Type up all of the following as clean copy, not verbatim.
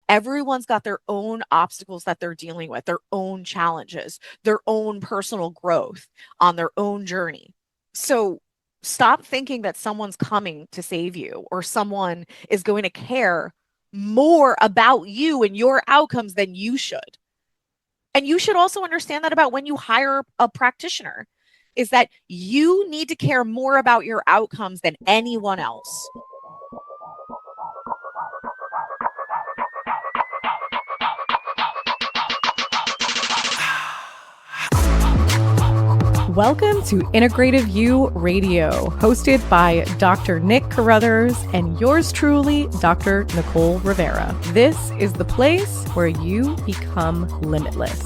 Everyone's got their own obstacles that they're dealing with, their own challenges, their own personal growth on their own journey. So stop thinking that someone's coming to save you or someone is going to care more about you and your outcomes than you should. And you should also understand that about when you hire a practitioner, is that you need to care more about your outcomes than anyone else. Welcome to Integrative You Radio, hosted by Dr. Nick Carruthers and yours truly, Dr. Nicole Rivera. This is the place where you become limitless.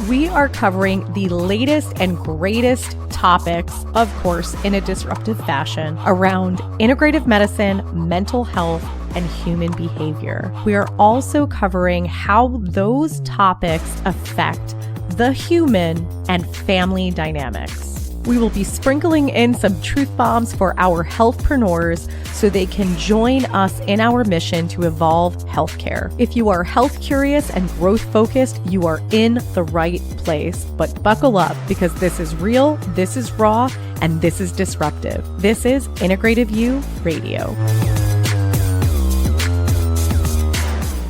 We are covering the latest and greatest topics, of course, in a disruptive fashion, around integrative medicine, mental health, and human behavior. We are also covering how those topics affect the human and family dynamics. We will be sprinkling in some truth bombs for our healthpreneurs so they can join us in our mission to evolve healthcare. If you are health curious and growth focused, you are in the right place. But buckle up, because this is real, this is raw, and this is disruptive. This is Integrative You Radio.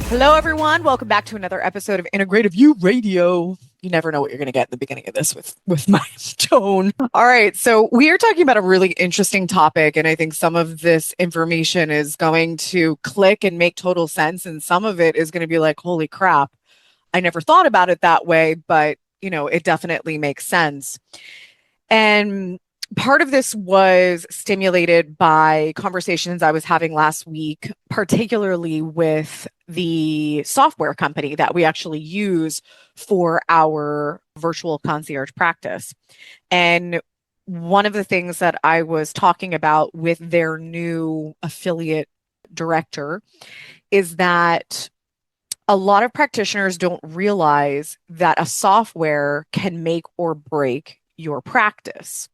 Hello, everyone. Welcome back to another episode of Integrative You Radio. You never know what you're going to get in the beginning of this with my tone. All right. So we are talking about a really interesting topic. And I think some of this information is going to click and make total sense. And some of it is going to be like, holy crap, I never thought about it that way. But, it definitely makes sense. And part of this was stimulated by conversations I was having last week, particularly with the software company that we actually use for our virtual concierge practice. And one of the things that I was talking about with their new affiliate director is that a lot of practitioners don't realize that a software can make or break your practice.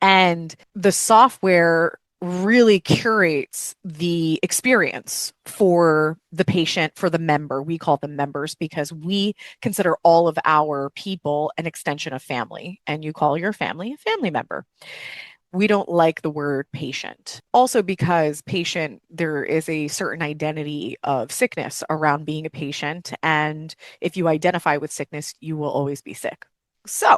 And the software really curates the experience for the patient, for the member. We call them members because we consider all of our people an extension of family, and you call your family a family member. We don't like the word patient. Also because patient, there is a certain identity of sickness around being a patient. And if you identify with sickness, you will always be sick. So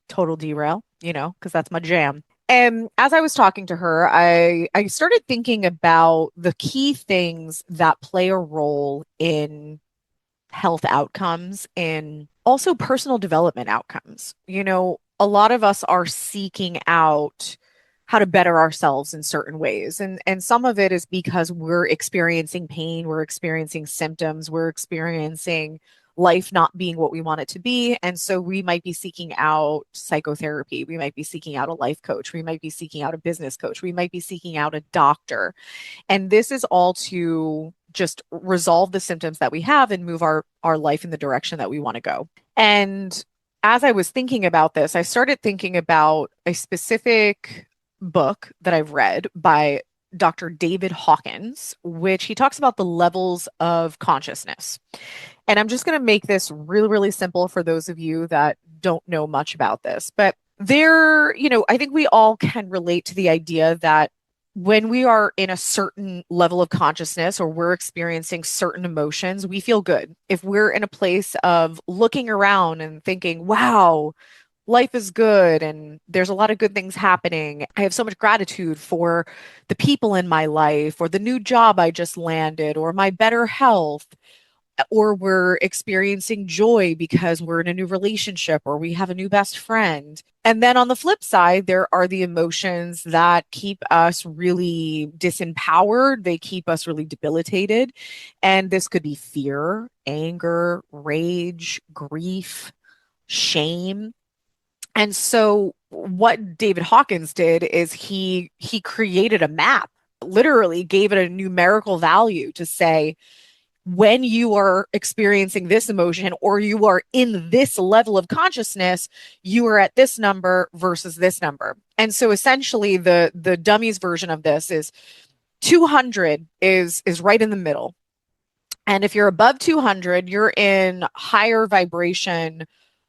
total derail, because that's my jam. And as I was talking to her, I started thinking about the key things that play a role in health outcomes and also personal development outcomes. A lot of us are seeking out how to better ourselves in certain ways. And some of it is because we're experiencing pain, we're experiencing symptoms, we're experiencing life not being what we want it to be. And so we might be seeking out psychotherapy. We might be seeking out a life coach. We might be seeking out a business coach. We might be seeking out a doctor. And this is all to just resolve the symptoms that we have and move our life in the direction that we want to go. And as I was thinking about this, I started thinking about a specific book that I've read by Dr. David Hawkins, which he talks about the levels of consciousness. And I'm just going to make this really, really simple for those of you that don't know much about this. But I think we all can relate to the idea that when we are in a certain level of consciousness or we're experiencing certain emotions, we feel good. If we're in a place of looking around and thinking, wow, life is good and there's a lot of good things happening. I have so much gratitude for the people in my life or the new job I just landed or my better health, or we're experiencing joy because we're in a new relationship or we have a new best friend. And then on the flip side, there are the emotions that keep us really disempowered. They keep us really debilitated. And this could be fear, anger, rage, grief, shame. And so what David Hawkins did is he created a map, literally gave it a numerical value to say, when you are experiencing this emotion or you are in this level of consciousness, you are at this number versus this number. And so essentially the dummies version of this is 200 is right in the middle. And if you're above 200, you're in higher vibration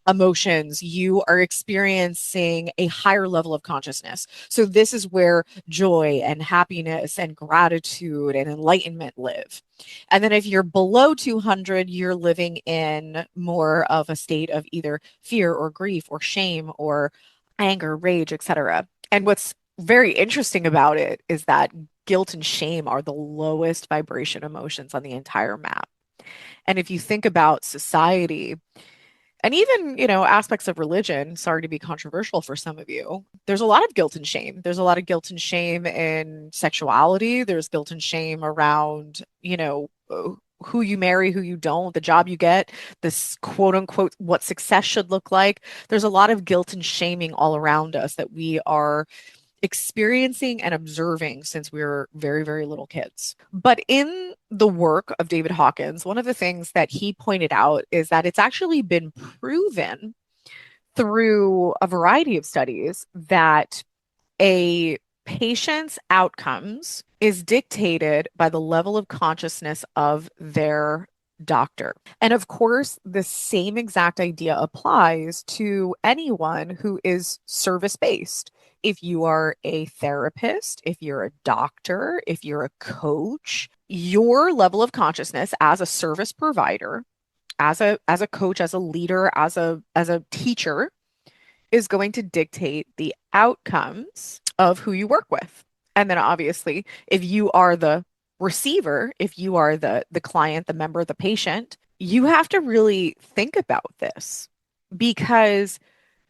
emotions. You are experiencing a higher level of consciousness. So this is where joy and happiness and gratitude and enlightenment live. And then if you're below 200, you're living in more of a state of either fear or grief or shame or anger, rage, etc. And what's very interesting about it is that guilt and shame are the lowest vibration emotions on the entire map. And if you think about society and even, aspects of religion, sorry to be controversial for some of you, there's a lot of guilt and shame. There's a lot of guilt and shame in sexuality. There's guilt and shame around, who you marry, who you don't, the job you get, this quote unquote, what success should look like. There's a lot of guilt and shaming all around us that we are experiencing and observing since we were very, very little kids. But in the work of David Hawkins, one of the things that he pointed out is that it's actually been proven through a variety of studies that a patient's outcomes is dictated by the level of consciousness of their doctor. And of course, the same exact idea applies to anyone who is service based. If you are a therapist, if you're a doctor, if you're a coach, your level of consciousness as a service provider, as a coach, as a leader, as a teacher is going to dictate the outcomes of who you work with. And then obviously, if you are the receiver, if you are the client, the member, the patient, you have to really think about this because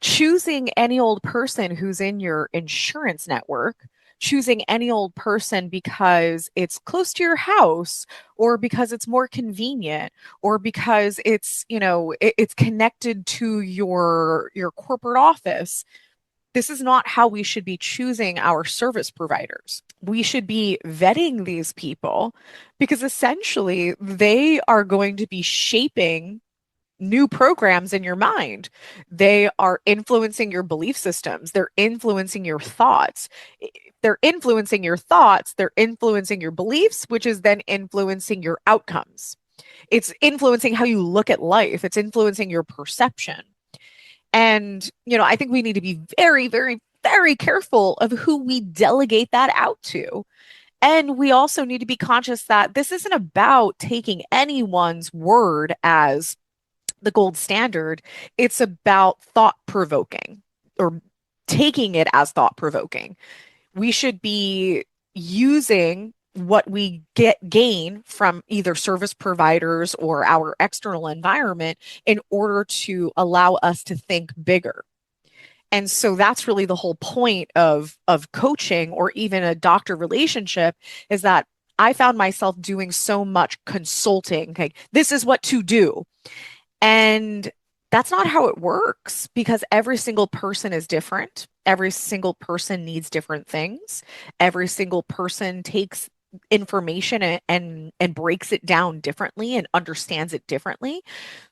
choosing any old person who's in your insurance network, choosing any old person because it's close to your house or because it's more convenient or because it's connected to your corporate office. This is not how we should be choosing our service providers. We should be vetting these people because essentially they are going to be shaping new programs in your mind. They are influencing your belief systems. They're influencing your thoughts. They're influencing your thoughts. They're influencing your beliefs, which is then influencing your outcomes. It's influencing how you look at life. It's influencing your perception. And, I think we need to be very, very, very careful of who we delegate that out to. And we also need to be conscious that this isn't about taking anyone's word as the gold standard. It's about thought provoking or taking it as thought provoking. We should be using what we gain from either service providers or our external environment in order to allow us to think bigger. And so that's really the whole point of coaching or even a doctor relationship is that I found myself doing so much consulting. Okay, this is what to do. And that's not how it works because every single person is different. Every single person needs different things. Every single person takes information and breaks it down differently and understands it differently.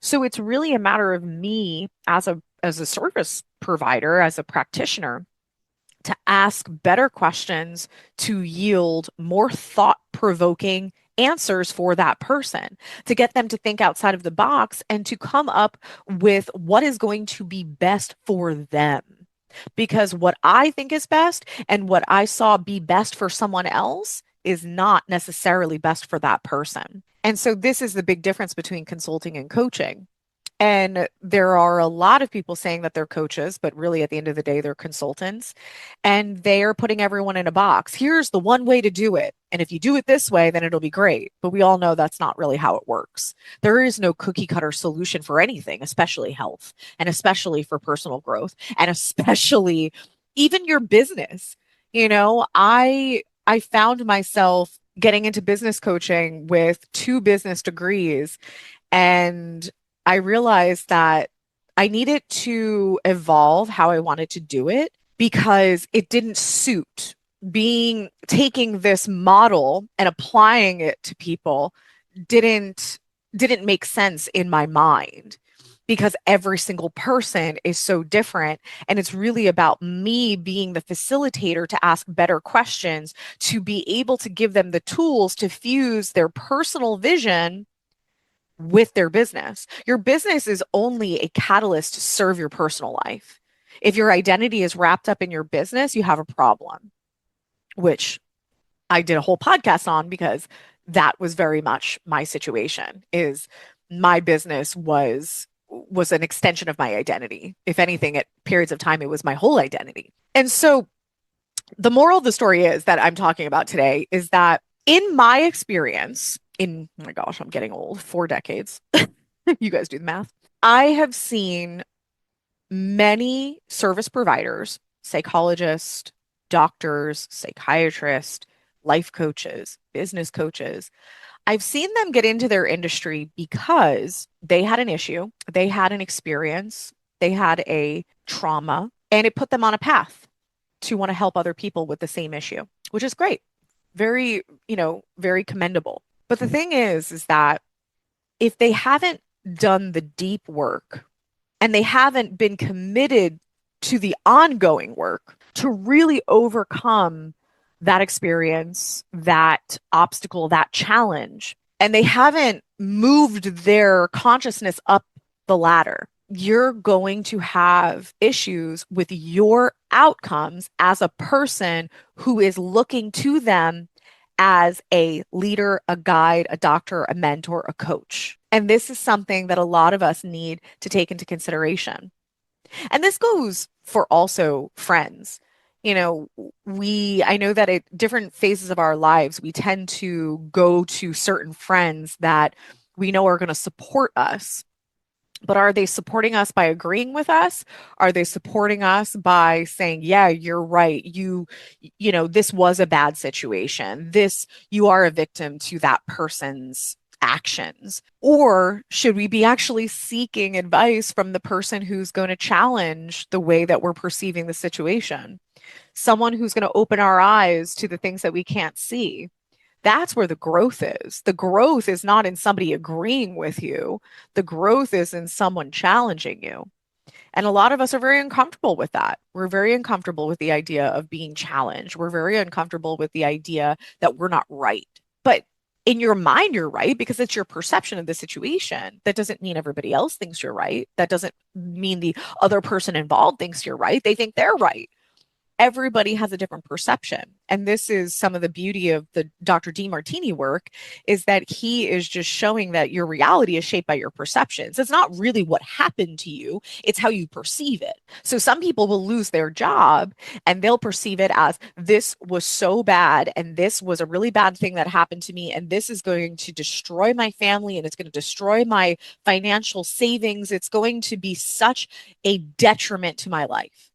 So it's really a matter of me as a service provider, as a practitioner, to ask better questions to yield more thought-provoking answers for that person, to get them to think outside of the box and to come up with what is going to be best for them. Because what I think is best and what I saw be best for someone else is not necessarily best for that person. And so this is the big difference between consulting and coaching. And there are a lot of people saying that they're coaches, but really at the end of the day, they're consultants. And they are putting everyone in a box. Here's the one way to do it. And if you do it this way, then it'll be great. But we all know that's not really how it works. There is no cookie cutter solution for anything, especially health, and especially for personal growth, and especially even your business. I found myself getting into business coaching with 2 business degrees, and I realized that I needed to evolve how I wanted to do it because it didn't suit taking this model and applying it to people didn't make sense in my mind because every single person is so different. And it's really about me being the facilitator to ask better questions, to be able to give them the tools to fuse their personal vision with their business. Your business is only a catalyst to serve your personal life. If your identity is wrapped up in your business, you have a problem, which I did a whole podcast on because that was very much my situation. Is my business was an extension of my identity. If anything, at periods of time, it was my whole identity. And so the moral of the story is that I'm talking about today is that in my experience, oh my gosh, I'm getting old, 4 decades. You guys do the math. I have seen many service providers, psychologists, doctors, psychiatrists, life coaches, business coaches. I've seen them get into their industry because they had an issue, they had an experience, they had a trauma, and it put them on a path to want to help other people with the same issue, which is great. Very, very commendable. But the thing is that if they haven't done the deep work and they haven't been committed to the ongoing work to really overcome that experience, that obstacle, that challenge, and they haven't moved their consciousness up the ladder, you're going to have issues with your outcomes as a person who is looking to them as a leader, a guide, a doctor, a mentor, a coach. And this is something that a lot of us need to take into consideration. And this goes for also friends. I know that at different phases of our lives, we tend to go to certain friends that we know are going to support us. But are they supporting us by agreeing with us? Are they supporting us by saying, yeah, you're right. This was a bad situation. You are a victim to that person's actions? Or should we be actually seeking advice from the person who's going to challenge the way that we're perceiving the situation? Someone who's going to open our eyes to the things that we can't see. That's where the growth is. The growth is not in somebody agreeing with you. The growth is in someone challenging you. And a lot of us are very uncomfortable with that. We're very uncomfortable with the idea of being challenged. We're very uncomfortable with the idea that we're not right. But in your mind, you're right because it's your perception of the situation. That doesn't mean everybody else thinks you're right. That doesn't mean the other person involved thinks you're right. They think they're right. Everybody has a different perception. And this is some of the beauty of the Dr. Demartini work, is that he is just showing that your reality is shaped by your perceptions. It's not really what happened to you, it's how you perceive it. So some people will lose their job and they'll perceive it as, this was so bad and this was a really bad thing that happened to me and this is going to destroy my family and it's going to destroy my financial savings. It's going to be such a detriment to my life.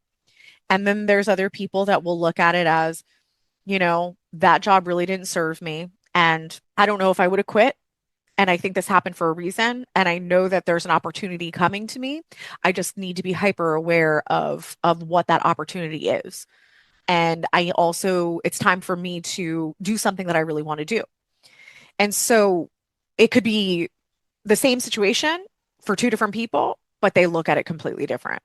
And then there's other people that will look at it as, that job really didn't serve me. And I don't know if I would have quit. And I think this happened for a reason. And I know that there's an opportunity coming to me. I just need to be hyper aware of what that opportunity is. And it's time for me to do something that I really want to do. And so it could be the same situation for two different people, but they look at it completely different.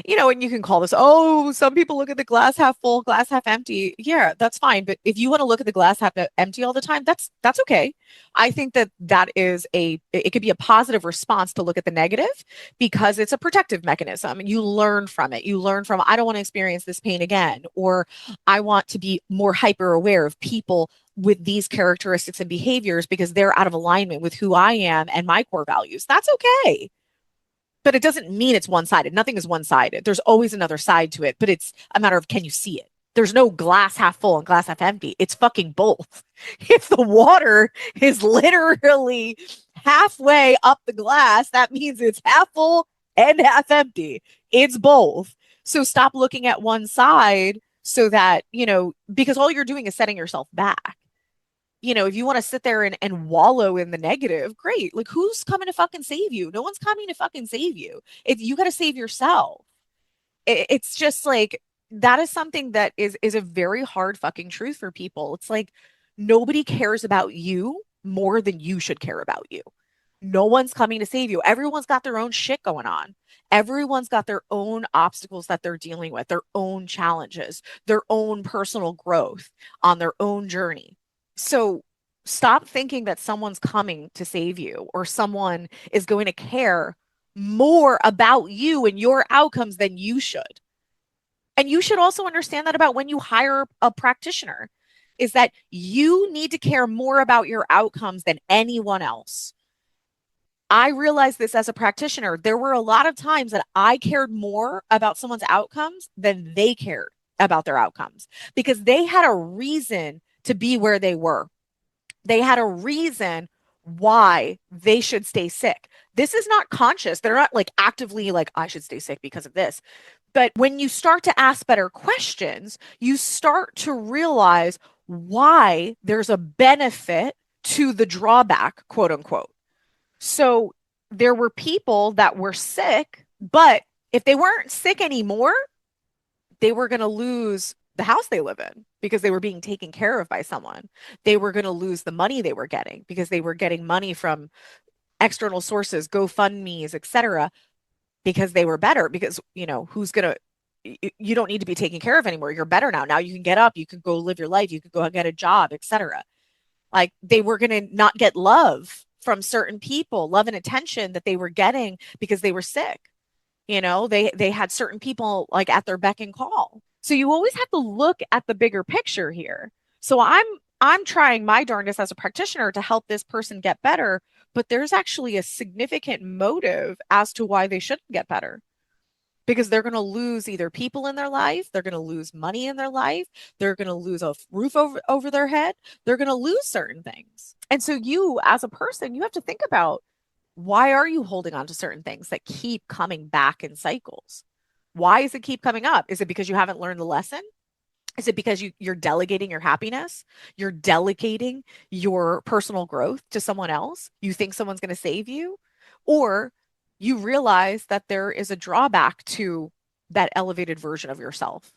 And you can call this, oh, some people look at the glass half full, glass half empty. Yeah, that's fine. But if you want to look at the glass half empty all the time, that's okay. I think that is it could be a positive response to look at the negative because it's a protective mechanism and you learn from it. You learn from, I don't want to experience this pain again, or I want to be more hyper aware of people with these characteristics and behaviors because they're out of alignment with who I am and my core values. That's okay. But it doesn't mean it's one-sided. Nothing is one-sided. There's always another side to it, but it's a matter of, can you see it? There's no glass half full and glass half empty. It's fucking both. If the water is literally halfway up the glass, that means it's half full and half empty. It's both. So stop looking at one side so that, because all you're doing is setting yourself back. If you want to sit there and wallow in the negative, great. Like, who's coming to fucking save you? No one's coming to fucking save you. You got to save yourself. It's just like, that is something that is a very hard fucking truth for people. It's like, nobody cares about you more than you should care about you. No one's coming to save you. Everyone's got their own shit going on. Everyone's got their own obstacles that they're dealing with, their own challenges, their own personal growth on their own journey. So Stop thinking that someone's coming to save you or someone is going to care more about you and your outcomes than you should. And you should also understand that about when you hire a practitioner, is that you need to care more about your outcomes than anyone else. I realized this as a practitioner. There were a lot of times that I cared more about someone's outcomes than they cared about their outcomes because they had a reason to be where they were. They had a reason why they should stay sick. This is not conscious. They're not like actively like, I should stay sick because of this. But when you start to ask better questions, you start to realize why there's a benefit to the drawback, quote unquote. So there were people that were sick, but if they weren't sick anymore, they were going to lose the house they live in because they were being taken care of by someone. They were going to lose the money they were getting because they were getting money from external sources, GoFundMe's, etc., because they were better. Because, who's going to, you don't need to be taken care of anymore. You're better now. Now you can get up, you can go live your life, you can go get a job, etc. Like they were going to not get love from certain people, love and attention that they were getting because they were sick. They had certain people like at their beck and call. So you always have to look at the bigger picture here. So I'm trying my darndest as a practitioner to help this person get better, but there's actually a significant motive as to why they shouldn't get better. Because they're going to lose either people in their life, they're going to lose money in their life, they're going to lose a roof over their head, they're going to lose certain things. And so you, as a person, you have to think about, why are you holding on to certain things that keep coming back in cycles? Why does it keep coming up? Is it because you haven't learned the lesson? Is it because you're delegating your happiness? You're delegating your personal growth to someone else? You think someone's going to save you? Or you realize that there is a drawback to that elevated version of yourself,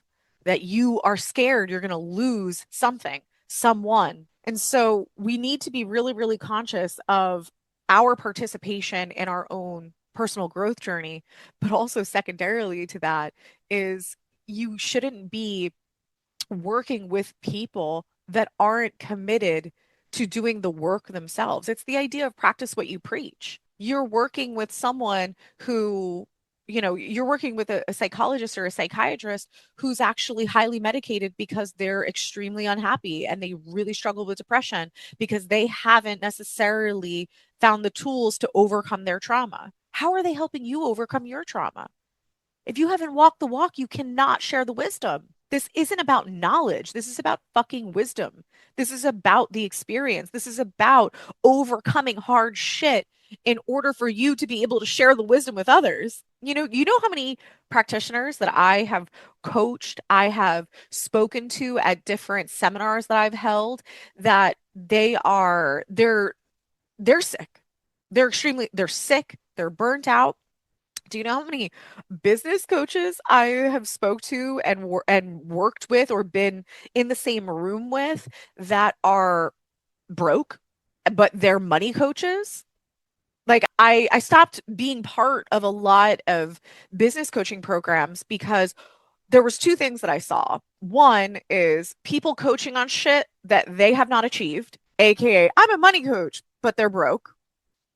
that you are scared you're going to lose something, someone. And so we need to be really, really conscious of our participation in our own personal growth journey, but also secondarily to that is you shouldn't be working with people that aren't committed to doing the work themselves. It's the idea of practice what you preach. You're working with someone who, you're working with a psychologist or a psychiatrist who's actually highly medicated because they're extremely unhappy and they really struggle with depression because they haven't necessarily found the tools to overcome their trauma. How are they helping you overcome your trauma? If you haven't walked the walk, you cannot share the wisdom. This isn't about knowledge. This is about fucking wisdom. This is about the experience. This is about overcoming hard shit in order for you to be able to share the wisdom with others. You know how many practitioners that I have coached, I have spoken to at different seminars that I've held that they're sick. They're sick, they're burnt out. Do you know how many business coaches I have spoke to and worked with or been in the same room with that are broke, but they're money coaches? Like I stopped being part of a lot of business coaching programs because there was two things that I saw. One is people coaching on shit that they have not achieved, aka I'm a money coach, but they're broke.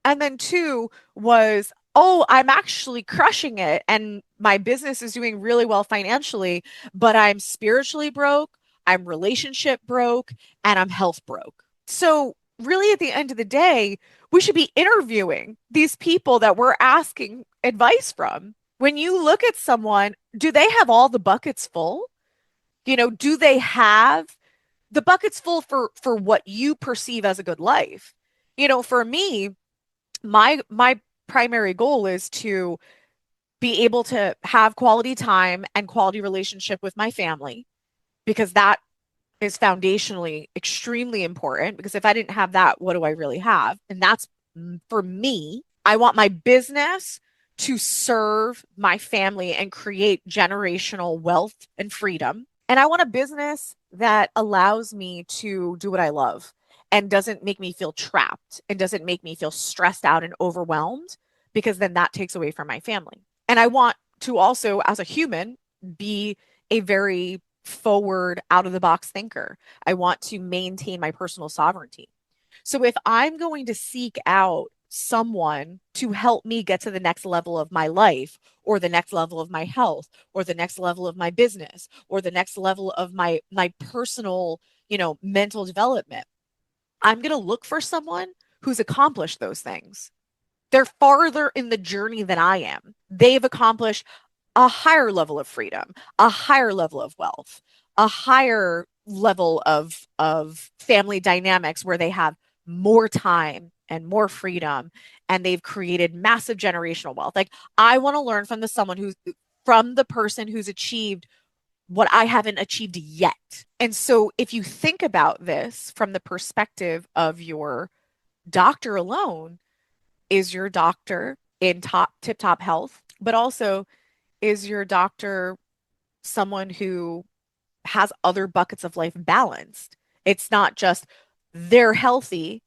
And then two was, oh, I'm actually crushing it and my business is doing really well financially, but I'm spiritually broke, I'm relationship broke, and I'm health broke. So, really, at the end of the day, we should be interviewing these people that we're asking advice from. When you look at someone, do they have all the buckets full? Do they have the buckets full for what you perceive as a good life? For me, my primary goal is to be able to have quality time and quality relationship with my family because that is foundationally extremely important, because if I didn't have that, what do I really have? And that's for me. I want my business to serve my family and create generational wealth and freedom. And I want a business that allows me to do what I love and doesn't make me feel trapped and doesn't make me feel stressed out and overwhelmed, because then that takes away from my family. And I want to also, as a human, be a very forward, out of the box thinker. I want to maintain my personal sovereignty. So if I'm going to seek out someone to help me get to the next level of my life or the next level of my health or the next level of my business or the next level of my personal, mental development, I'm going to look for someone who's accomplished those things. They're farther in the journey than I am. They've accomplished a higher level of freedom, a higher level of wealth, a higher level of family dynamics where they have more time and more freedom, and they've created massive generational wealth. Like, I want to learn from the person who's achieved what I haven't achieved yet. And so if you think about this from the perspective of your doctor alone, is your doctor in tip top health, but also is your doctor someone who has other buckets of life balanced? It's not just they're healthy,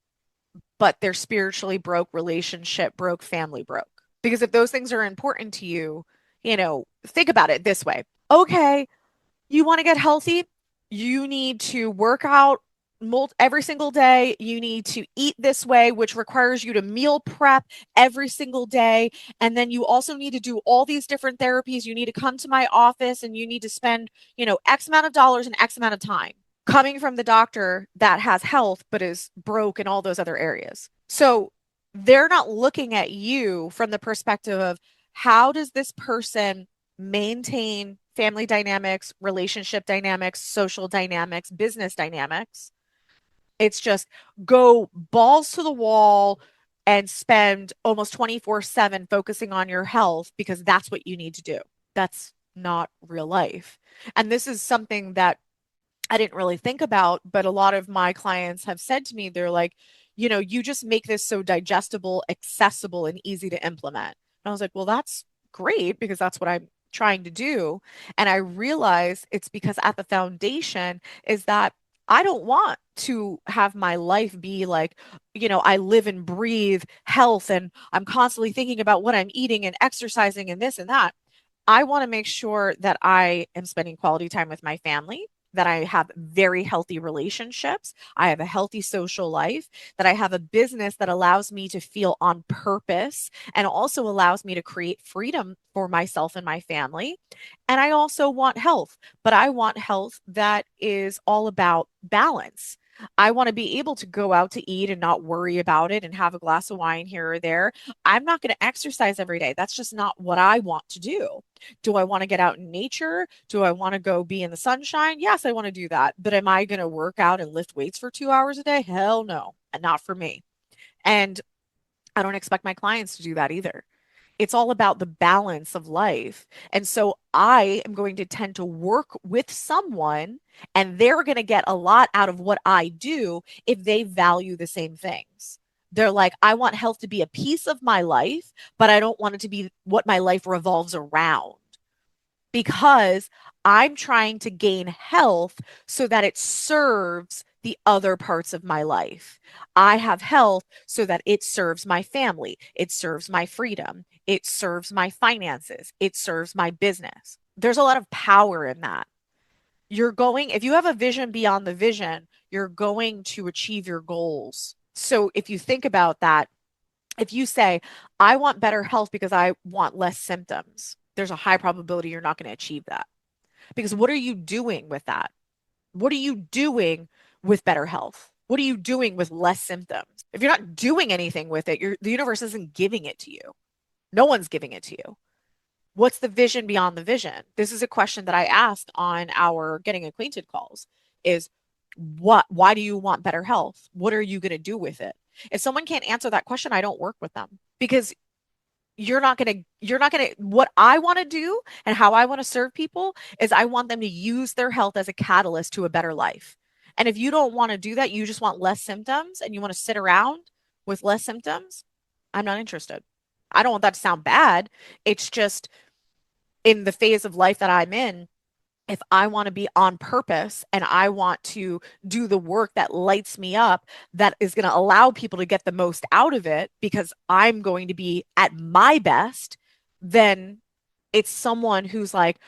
but they're spiritually broke, relationship broke, family broke. Because if those things are important to you, think about it this way. Okay, you want to get healthy? You need to work out every single day. You need to eat this way, which requires you to meal prep every single day. And then you also need to do all these different therapies. You need to come to my office and you need to spend, X amount of dollars and X amount of time coming from the doctor that has health but is broke in all those other areas. So they're not looking at you from the perspective of how does this person maintain family dynamics, relationship dynamics, social dynamics, business dynamics. It's just go balls to the wall and spend almost 24/7 focusing on your health because that's what you need to do. That's not real life. And this is something that I didn't really think about, but a lot of my clients have said to me, they're like, you just make this so digestible, accessible, and easy to implement. And I was like, well, that's great because that's what I'm trying to do. And I realize it's because at the foundation is that I don't want to have my life be like, I live and breathe health and I'm constantly thinking about what I'm eating and exercising and this and that. I want to make sure that I am spending quality time with my family, that I have very healthy relationships, I have a healthy social life, that I have a business that allows me to feel on purpose and also allows me to create freedom for myself and my family. And I also want health, but I want health that is all about balance. I want to be able to go out to eat and not worry about it and have a glass of wine here or there. I'm not going to exercise every day. That's just not what I want to do. Do I want to get out in nature? Do I want to go be in the sunshine? Yes, I want to do that. But am I going to work out and lift weights for 2 hours a day? Hell no, not for me. And I don't expect my clients to do that either. It's all about the balance of life. And so I am going to tend to work with someone and they're going to get a lot out of what I do if they value the same things. They're like, I want health to be a piece of my life, but I don't want it to be what my life revolves around because I'm trying to gain health so that it serves the other parts of my life. I have health so that it serves my family, it serves my freedom, it serves my finances, it serves my business. There's a lot of power in that. If you have a vision beyond the vision, you're going to achieve your goals. So if you think about that, if you say, I want better health because I want less symptoms, there's a high probability you're not going to achieve that. Because what are you doing with that? What are you doing with better health? What are you doing with less symptoms? If you're not doing anything with it, the universe isn't giving it to you. No one's giving it to you. What's the vision beyond the vision? This is a question that I asked on our getting acquainted calls is why do you want better health? What are you going to do with it? If someone can't answer that question, I don't work with them because what I want to do and how I want to serve people is I want them to use their health as a catalyst to a better life. And if you don't want to do that, you just want less symptoms and you want to sit around with less symptoms, I'm not interested. I don't want that to sound bad. It's just in the phase of life that I'm in, if I want to be on purpose and I want to do the work that lights me up, that is going to allow people to get the most out of it because I'm going to be at my best, then it's someone who's like,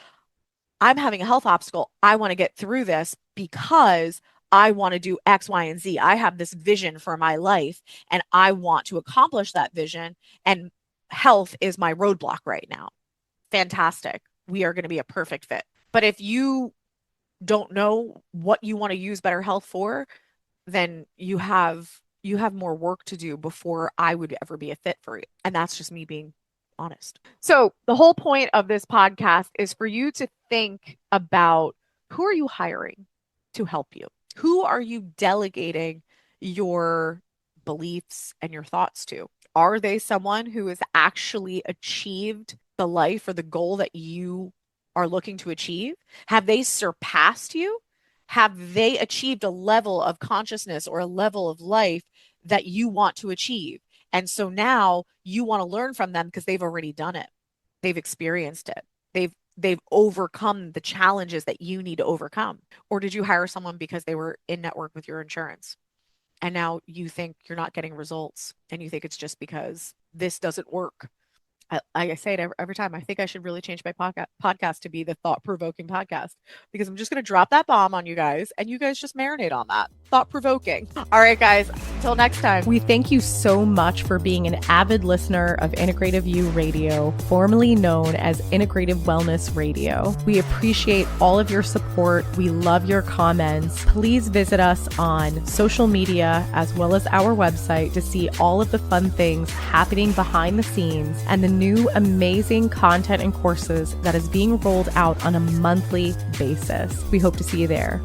I'm having a health obstacle. I want to get through this because I want to do X, Y, and Z. I have this vision for my life and I want to accomplish that vision. And health is my roadblock right now. Fantastic. We are going to be a perfect fit. But if you don't know what you want to use better health for, then you have more work to do before I would ever be a fit for you. And that's just me being honest. So the whole point of this podcast is for you to think about, who are you hiring to help you? Who are you delegating your beliefs and your thoughts to? Are they someone who has actually achieved the life or the goal that you are looking to achieve? Have they surpassed you? Have they achieved a level of consciousness or a level of life that you want to achieve? And so now you want to learn from them because they've already done it. They've experienced it. They've overcome the challenges that you need to overcome. Or did you hire someone because they were in network with your insurance? And now you think you're not getting results and you think it's just because this doesn't work. I say it every time. I think I should really change my podcast to be the thought-provoking podcast, because I'm just going to drop that bomb on you guys and you guys just marinate on that. Thought-provoking. All right, guys. Until next time. We thank you so much for being an avid listener of Integrative You Radio, formerly known as Integrative Wellness Radio. We appreciate all of your support. We love your comments. Please visit us on social media as well as our website to see all of the fun things happening behind the scenes and the new amazing content and courses that is being rolled out on a monthly basis. We hope to see you there.